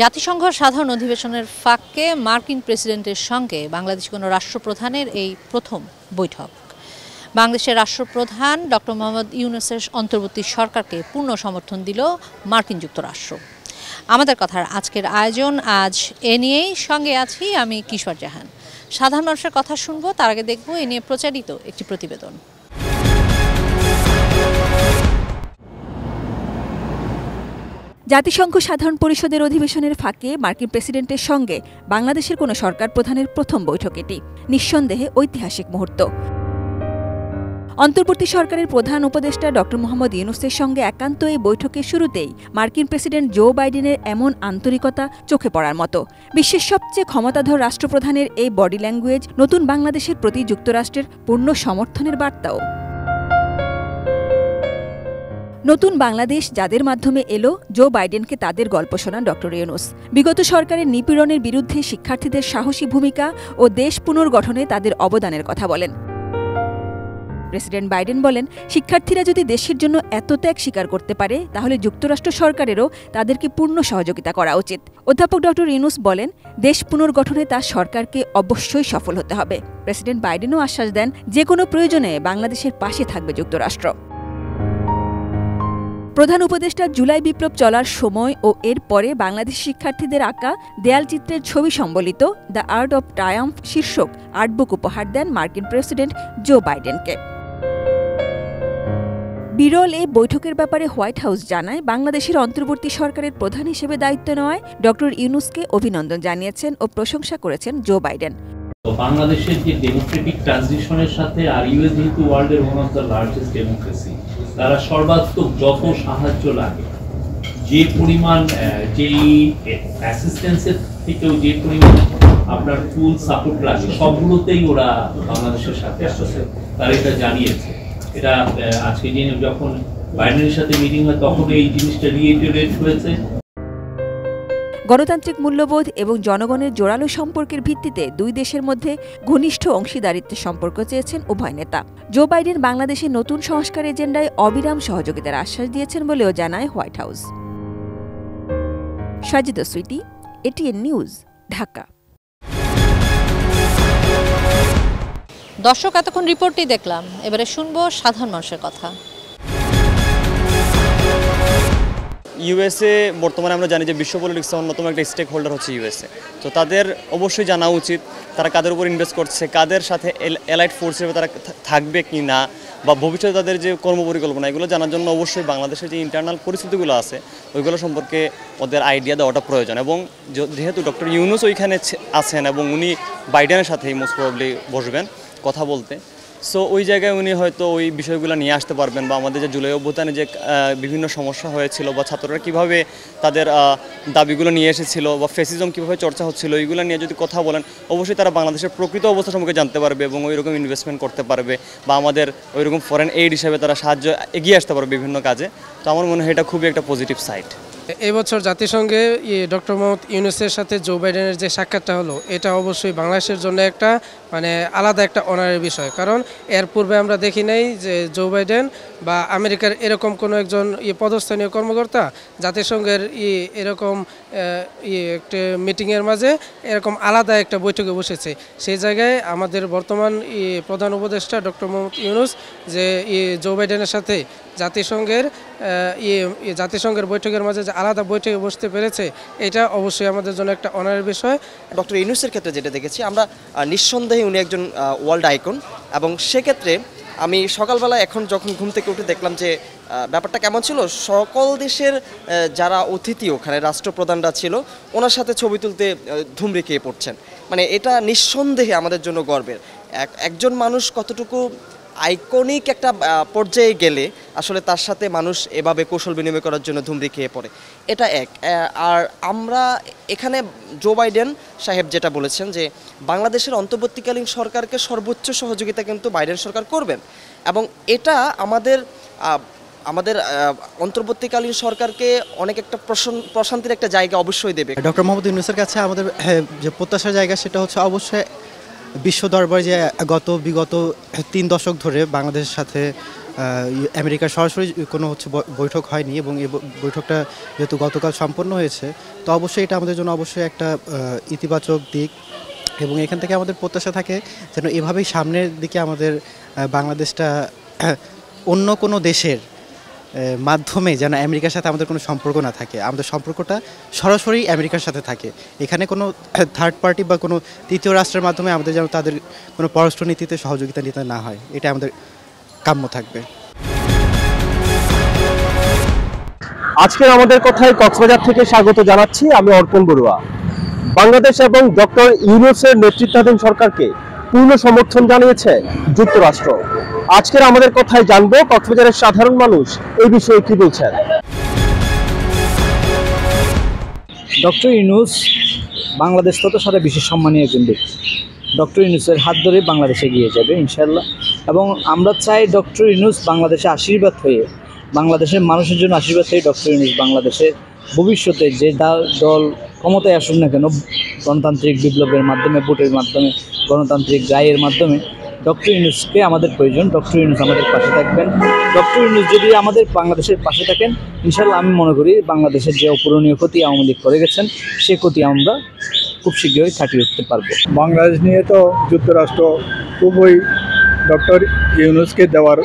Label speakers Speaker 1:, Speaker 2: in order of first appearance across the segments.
Speaker 1: জাতিসংঘ সাধারণ অধিবেশনের ফাঁকে মার্কিন প্রেসিডেন্টের সঙ্গে বাংলাদেশের কোনো রাষ্ট্রপ্রধানের এই প্রথম বৈঠক। বাংলাদেশের রাষ্ট্রপ্রধান ডক্টর মোহাম্মদ ইউনূসের অন্তর্বর্তী সরকারকে পূর্ণ সমর্থন দিল মার্কিন যুক্তরাষ্ট্র। আমাদের কথার আজকের আয়োজন আজ এ নিয়েই, সঙ্গে আছি আমি কিশোর জাহান। সাধারণ মানুষের কথা শুনবো, তার আগে দেখব এ নিয়ে প্রচারিত একটি প্রতিবেদন।
Speaker 2: জাতিসংঘ সাধারণ পরিষদের অধিবেশনের ফাঁকে মার্কিন প্রেসিডেন্টের সঙ্গে বাংলাদেশের কোনো সরকার প্রধানের প্রথম বৈঠক এটি। নিঃসন্দেহে ঐতিহাসিক মুহূর্ত। অন্তর্বর্তী সরকারের প্রধান উপদেষ্টা ডক্টর মোহাম্মদ ইউনূসের সঙ্গে একান্ত এই বৈঠকের শুরুতেই মার্কিন প্রেসিডেন্ট জো বাইডেনের এমন আন্তরিকতা চোখে পড়ার মতো। বিশ্বের সবচেয়ে ক্ষমতাধর রাষ্ট্রপ্রধানের এই বডি ল্যাঙ্গুয়েজ নতুন বাংলাদেশের প্রতি যুক্তরাষ্ট্রের পূর্ণ সমর্থনের বার্তাও। নতুন বাংলাদেশ যাদের মাধ্যমে এলো, জো বাইডেনকে তাদের গল্প শোনান ডক্টর ইউনূস। বিগত সরকারের নিপীড়নের বিরুদ্ধে শিক্ষার্থীদের সাহসী ভূমিকা ও দেশ পুনর্গঠনে তাদের অবদানের কথা বলেন। প্রেসিডেন্ট বাইডেন বলেন, শিক্ষার্থীরা যদি দেশের জন্য এত ত্যাগ স্বীকার করতে পারে, তাহলে যুক্তরাষ্ট্র সরকারেরও তাদেরকে পূর্ণ সহযোগিতা করা উচিত। অধ্যাপক ডক্টর ইউনূস বলেন, দেশ পুনর্গঠনে তার সরকারকে অবশ্যই সফল হতে হবে। প্রেসিডেন্ট বাইডেনও আশ্বাস দেন, যে কোনো প্রয়োজনে বাংলাদেশের পাশে থাকবে যুক্তরাষ্ট্র। প্রধান উপদেষ্টা জুলাই বিপ্লব চলার সময় ও এর পরে বাংলাদেশ শিক্ষার্থীদের আঁকা দেয়ালচিত্রের ছবি সম্বলিত দ্য আর্ট অব ট্রায়াম্ফ শীর্ষক আর্টবুক উপহার দেন মার্কিন প্রেসিডেন্ট জো বাইডেনকে। বিরল এই বৈঠকের ব্যাপারে হোয়াইট হাউস জানায়, বাংলাদেশের অন্তর্বর্তী সরকারের প্রধান হিসেবে দায়িত্ব নেওয়ায় ডক্টর ইউনূসকে অভিনন্দন জানিয়েছেন ও প্রশংসা করেছেন জো বাইডেন।
Speaker 3: বাংলাদেশের যে ডেমোক্রেটিক ট্রানজিশনের সাথে আর ইউএস যেহেতু ওয়ার্ল্ডের one of the largest democracy, তারা সর্বাত্মক যত সাহায্য লাগে, যে পরিমাণ যেই অ্যাসিস্ট্যান্সের থেকেও যে পরিমাণ আপনার ফুল সাপোর্ট লাগে, সবগুলোতেই ওরা বাংলাদেশের সাথে আসছে, তারা এটা জানিয়েছে। এটা আজকে যখন বাইডেনের সাথে মিটিং হয় তখন এই জিনিসটা রিইটারেট হয়েছে।
Speaker 2: গণতান্ত্রিক মূল্যবোধ এবং জনগণের জোরালো সম্পর্কের ভিত্তিতে দুই দেশের মধ্যে ঘনিষ্ঠ অংশীদারিত্বের সম্পর্ক চেয়েছেন উভয় নেতা। জো বাইডেন বাংলাদেশের নতুন সংস্কার এজেন্ডায় অবিরাম সহযোগিতার আশ্বাস দিয়েছেন বলেও জানায় হোয়াইট হাউস। সাজিদা সুইটি, এটিএন নিউজ, ঢাকা।
Speaker 1: দর্শক, এতক্ষণ রিপোর্টটি দেখলাম, এবারে শুনবো সাধারণ মানুষের কথা।
Speaker 4: ইউএসএ বর্তমানে আমরা জানি যে বিশ্ব পলিটিক্সে অন্যতম একটা স্টেক হোল্ডার হচ্ছে ইউএসএ। তো তাদের অবশ্যই জানা উচিত তারা কাদের উপর ইনভেস্ট করছে, কাদের সাথে অ্যালাইড ফোর্স হিসেবে তারা থাকবে কি না, বা ভবিষ্যতে তাদের যে কর্মপরিকল্পনা, এগুলো জানার জন্য অবশ্যই বাংলাদেশের যে ইন্টারনাল পরিস্থিতিগুলো আছে ওইগুলো সম্পর্কে ওদের আইডিয়া দেওয়াটা প্রয়োজন। এবং যেহেতু ডক্টর ইউনূস ওইখানে আছেন এবং উনি বাইডেনের সাথেই মোস্ট প্রবাবলি বসবেন কথা বলতে, সো ওই জায়গায় উনি হয়তো ওই বিষয়গুলো নিয়ে আসতে পারবেন, বা আমাদের যে জুলাই অভ্যুত্থানে যে বিভিন্ন সমস্যা হয়েছিল, বা ছাত্ররা কীভাবে তাদের দাবিগুলো নিয়ে এসেছিল, বা ফেসিজম কীভাবে চর্চা হচ্ছিল, এইগুলো নিয়ে যদি কথা বলেন, অবশ্যই তারা বাংলাদেশের প্রকৃত অবস্থা সম্পর্কে জানতে পারবে এবং ওই রকম ইনভেস্টমেন্ট করতে পারবে, বা আমাদের ওই রকম ফরেন এইড হিসেবে তারা সাহায্য এগিয়ে আসতে পারবে বিভিন্ন কাজে। তো আমার মনে হয় এটা খুবই একটা পজিটিভ সাইড।
Speaker 5: এবছর জাতিসংঘে ডক্টর মোহাম্মদ ইউনূসের সাথে জো বাইডেনের যে সাক্ষাৎটা হলো, এটা অবশ্যই বাংলাদেশের জন্য একটা আলাদা একটা অনারের বিষয়। কারণ এর পূর্বে আমরা দেখি নাই যে জো বাইডেন বা আমেরিকার এরকম কোনো একজন পদস্থানীয় কর্মকর্তা জাতিসংঘের এরকম একটা মিটিংয়ের মাঝে এরকম আলাদা একটা বৈঠকে বসেছে। সেই জায়গায় আমাদের বর্তমান প্রধান উপদেষ্টা ডক্টর মোহাম্মদ ইউনূস যে জো বাইডেনের সাথে জাতিসংঘের বৈঠকের মাঝে যে আলাদা বৈঠকে বসতে পেরেছে, এটা অবশ্যই আমাদের জন্য একটা অনারের বিষয়।
Speaker 6: ডক্টর ইউনূসের ক্ষেত্রে যেটা দেখেছি আমরা, নিঃসন্দেহে উনি একজন ওয়ার্ল্ড আইকন, এবং সেক্ষেত্রে আমি সকালবেলা এখন যখন ঘুম থেকে উঠে দেখলাম যে ব্যাপারটা কেমন ছিল, সকল দেশের যারা অতিথি ওখানে রাষ্ট্রপ্রধানরা ছিল, ওনার সাথে ছবি তুলতে ধুমড়ি খেয়ে পড়ছেন। এটা নিঃসন্দেহে আমাদের জন্য গর্বের। একজন মানুষ কতটুকু আইকনিক একটা পর্যায়ে গেলে আসলে তার সাথে মানুষ এভাবে কৌশল বিনিময় করার জন্য ধুমড়ি খেয়ে পড়ে, এটা এক। আর আমরা এখানে জো বাইডেন সাহেব যেটা বলেছেন যে বাংলাদেশের অন্তর্বর্তীকালীন সরকারকে সর্বোচ্চ সহযোগিতা কিন্তু বাইডেন সরকার করবেন, এবং এটা আমাদের অন্তর্বর্তীকালীন সরকারকে অনেক একটা প্রশান্তির একটা জায়গা অবশ্যই দেবে।
Speaker 7: ডক্টর মোহাম্মদ ইউনূসের কাছে আমাদের যে প্রত্যাশার জায়গা, সেটা হচ্ছে অবশ্যই বিশ্ব দরবারে যে বিগত 3 দশক ধরে বাংলাদেশের সাথে আমেরিকার সরাসরি কোনো বৈঠক হয়নি এবং এই বৈঠকটা যেহেতু গতকাল সম্পন্ন হয়েছে, তো অবশ্যই এটা আমাদের জন্য অবশ্যই একটা ইতিবাচক দিক এবং এখান থেকে আমাদের প্রত্যাশা থাকে যেন এভাবেই সামনের দিকে আমাদের বাংলাদেশটা অন্য কোনো দেশের মাধ্যমে যেন আমেরিকার সাথে আমাদের কোনো সম্পর্ক না থাকে, আমাদের সম্পর্কটা সরাসরি আমেরিকার সাথে থাকে। এখানে কোনো থার্ড পার্টি বা কোনো তৃতীয় রাষ্ট্রের মাধ্যমে আমাদের যেন তাদের কোনো পররাষ্ট্রনীতিতে সহযোগিতা নিতে না হয়, এটা আমাদের কাম্য থাকবে।
Speaker 8: আজকের আমাদের কথায় কক্সবাজার থেকে স্বাগত জানাচ্ছি আমি অর্পণ বড়ুয়া। বাংলাদেশ এবং ডক্টর ইউনূসের নেতৃত্বাধীন সরকারকে পূর্ণ সমর্থন জানিয়েছে যুক্তরাষ্ট্র। আজকের আমাদের কথায় জানবো কক্সবাজারের সাধারণ মানুষ এই বিষয়ে কি বলছেন।
Speaker 9: ডক্টর ইউনূস বাংলাদেশ তত সারা বিশেষ সম্মানীয় একজন ব্যক্তি। ডক্টর ইউনূসের হাত ধরে বাংলাদেশে গিয়ে যাবে ইনশাআল্লাহ, এবং আমরা চাই ডক্টর ইউনূস বাংলাদেশে আশীর্বাদ হয়ে, বাংলাদেশের মানুষের জন্য আশীর্বাদ হয়ে ডক্টর ইউনূস বাংলাদেশের ভবিষ্যতে যে দল ক্ষমতায় আসুক না কেন, গণতান্ত্রিক বিপ্লবের মাধ্যমে, ভোটের মাধ্যমে, গণতান্ত্রিক রায়ের মাধ্যমে ডক্টর ইউনূসকে আমাদের প্রয়োজন। ডক্টর ইউনূস আমাদের পাশে থাকবেন। ডক্টর ইউনূস যদি আমাদের বাংলাদেশের পাশে থাকেন, ইনশাআল্লাহ আমি মনে করি বাংলাদেশের যে অপূরণীয় ক্ষতি আওয়ামী লীগ করে গেছেন, সে ক্ষতি আমরা খুব শীঘ্রই কাটিয়ে উঠতে পারবো।
Speaker 10: বাংলাদেশ নিয়ে তো যুক্তরাষ্ট্র খুবই ডক্টর ইউনূসকে দেওয়ার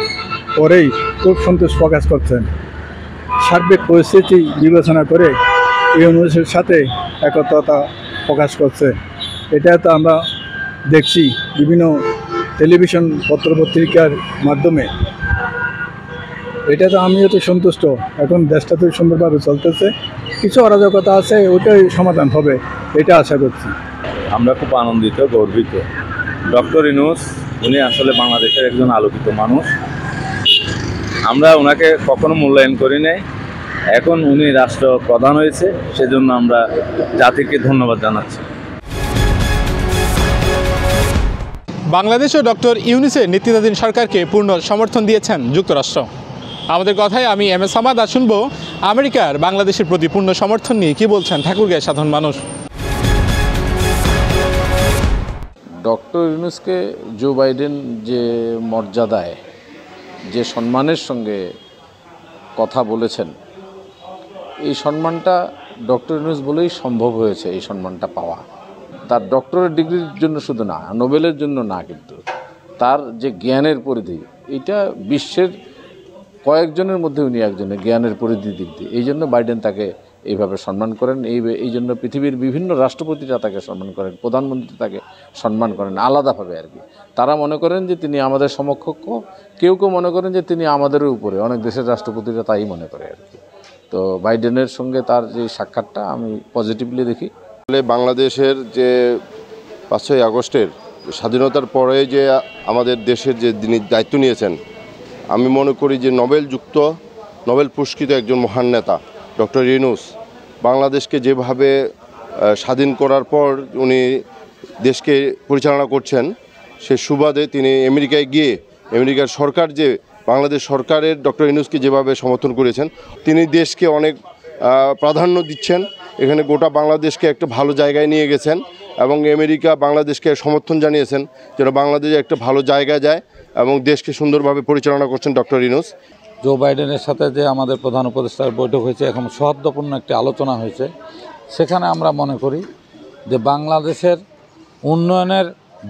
Speaker 10: পরেই খুব সন্তোষ প্রকাশ করছেন। সার্বিক পরিস্থিতি বিবেচনা করে ইউনূসের সাথে একত্রতা প্রকাশ করছে। এটা তো আমরা দেখছি বিভিন্ন টেলিভিশন পত্রপত্রিকার মাধ্যমে। এটা তো আমিও তো সন্তুষ্ট। এখন দেশটা তো সুন্দরভাবে চলতেছে, কিছু অরাজকতা আছে, ওটাই সমাধান হবে, এটা আশা করছি।
Speaker 11: আমরা খুব আনন্দিত, গর্বিত। ডক্টর ইউনূস উনি আসলে বাংলাদেশের একজন আলোকিত মানুষ। আমরা ওনাকে কখনো মূল্যায়ন করি নাই, এখন উনি রাষ্ট্র প্রধান হয়েছে, সেজন্য আমরা জাতিকে ধন্যবাদ জানাচ্ছি।
Speaker 12: বাংলাদেশ ও ডক্টর ইউনূসের নেতৃত্বাধীন সরকারকে পূর্ণ সমর্থন দিয়েছেন যুক্তরাষ্ট্র। আমাদের কথায় আমি এম এস হামাদ। শুনব আমেরিকার বাংলাদেশের প্রতি পূর্ণ সমর্থন নিয়ে কী বলছেন ঠাকুরগাঁয়ের সাধারণ মানুষ।
Speaker 13: ডক্টর ইউনূসকে জো বাইডেন যে মর্যাদায়, যে সম্মানের সঙ্গে কথা বলেছেন, এই সম্মানটা ডক্টর ইউনূস বলেই সম্ভব হয়েছে। এই সম্মানটা পাওয়া তার ডক্টরেট ডিগ্রির জন্য শুধু না, নোবেলের জন্য না, কিন্তু তার যে জ্ঞানের পরিধি, এটা বিশ্বের কয়েকজনের মধ্যে উনি একজনের জ্ঞানের পরিধি দিক দিয়ে, এই জন্য বাইডেন তাকে এইভাবে সম্মান করেন। এই জন্য পৃথিবীর বিভিন্ন রাষ্ট্রপতিরা তাকে সম্মান করেন, প্রধানমন্ত্রী তাকে সম্মান করেন আলাদাভাবে আর কি। তারা মনে করেন যে তিনি আমাদের সমকক্ষ, কেউ কেউ মনে করেন যে তিনি আমাদেরও উপরে, অনেক দেশের রাষ্ট্রপতিরা তাই মনে করে আর কি। তো বাইডেনের সঙ্গে তার যে সাক্ষাৎটা আমি পজিটিভলি দেখি।
Speaker 14: বাংলাদেশের যে 5ই আগস্টের স্বাধীনতার পরে যে আমাদের দেশের যে তিনি দায়িত্ব নিয়েছেন, আমি মনে করি যে নোবেল পুরস্কৃত একজন মহান নেতা ডক্টর ইউনূস বাংলাদেশকে যেভাবে স্বাধীন করার পর উনি দেশকে পরিচালনা করছেন, সে সুবাদে তিনি আমেরিকায় গিয়ে আমেরিকার সরকার যে বাংলাদেশ সরকারের ডক্টর ইউনূসকে যেভাবে সমর্থন করেছেন, তিনি দেশকে অনেক প্রাধান্য দিচ্ছেন। এখানে গোটা বাংলাদেশকে একটা ভালো জায়গায় নিয়ে গেছেন এবং আমেরিকা বাংলাদেশকে সমর্থন জানিয়েছেন যেন বাংলাদেশে একটা ভালো জায়গায় যায় এবং দেশকে সুন্দরভাবে পরিচালনা করছেন ডক্টর ইউনূস।
Speaker 13: জো বাইডেনের সাথে যে আমাদের প্রধান উপদেষ্টার বৈঠক হয়েছে, এখন সৌহার্দ্যপূর্ণ একটি আলোচনা হয়েছে। সেখানে আমরা মনে করি যে বাংলাদেশের উন্নয়নের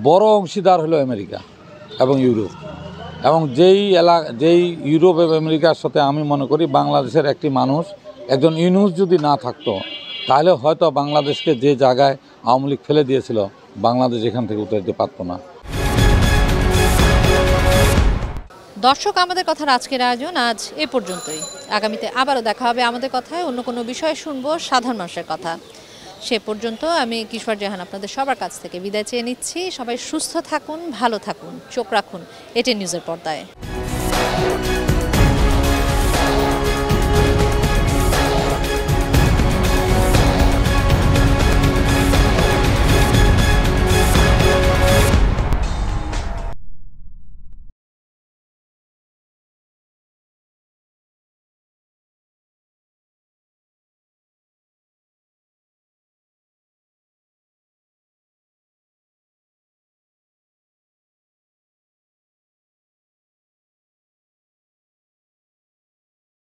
Speaker 13: বড় অংশীদার হলো আমেরিকা এবং ইউরোপ, এবং যেই ইউরোপ এবং আমেরিকার সাথে আমি মনে করি বাংলাদেশের একটি মানুষ, একজন ইউনূস যদি না থাকতো, তাহলে হয়তো বাংলাদেশকে যে জায়গায় আওয়ামী লীগ ফেলে দিয়েছিল, বাংলাদেশ এখান থেকে উঠে যেতে পারতো না।
Speaker 1: দর্শক, আমাদের কথার আজকের আয়োজন আজ এ পর্যন্তই। আগামীতে আবারও দেখা হবে আমাদের কথায়, অন্য কোনো বিষয়ে শুনবো সাধারণ মানুষের কথা। সে পর্যন্ত আমি কিশোর জাহান আপনাদের সবার কাছ থেকে বিদায় চেয়ে নিচ্ছি। সবাই সুস্থ থাকুন, ভালো থাকুন, চোখ রাখুন এটিএন নিউজের পর্দায়।